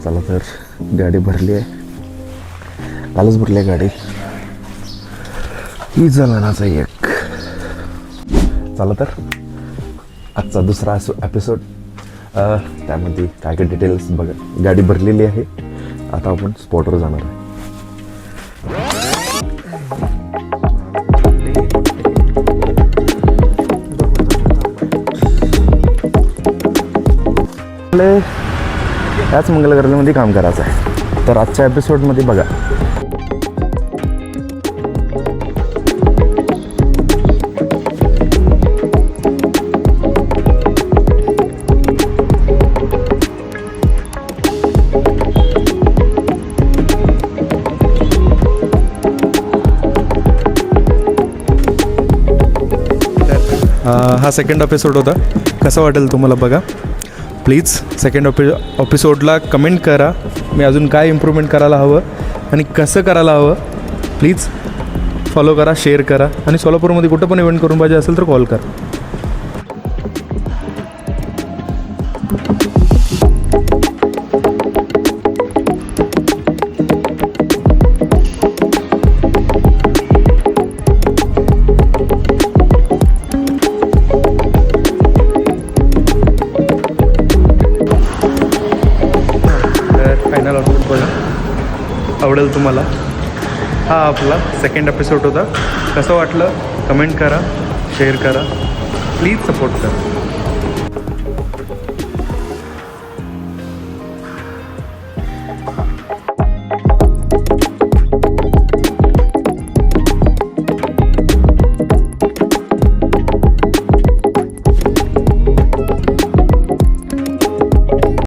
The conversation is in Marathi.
चला तर गाडी भरली आहे, कालच भरली आहे गाडी ही जणांचा एक. चला तर आजचा दुसरा एपिसोड, त्यामध्ये काय काय डिटेल्स बघा. गाडी भरलेली आहे, आता आपण स्पॉटवर जाणार आहे. याच मंगलग्रहामध्ये काम करायचं आहे. तर आजच्या एपिसोडमध्ये बघा. हा सेकंड एपिसोड होता. कसं वाटेल तुम्हाला बघा. प्लीज सेकंड एपिसोडला कमेंट करा, मी अजून काय इम्प्रूव्हमेंट करायला हवं आणि कसं करायला हवं. प्लीज फॉलो करा, शेअर करा आणि सोलापूरमध्ये कुठं पण इव्हेंट करून पाहिजे असेल तर कॉल करा. फायनल आउटपुट बघा, आवडेल तुम्हाला. हा आपला सेकंड एपिसोड होता. कसं वाटलं कमेंट करा, शेअर करा, प्लीज सपोर्ट करा.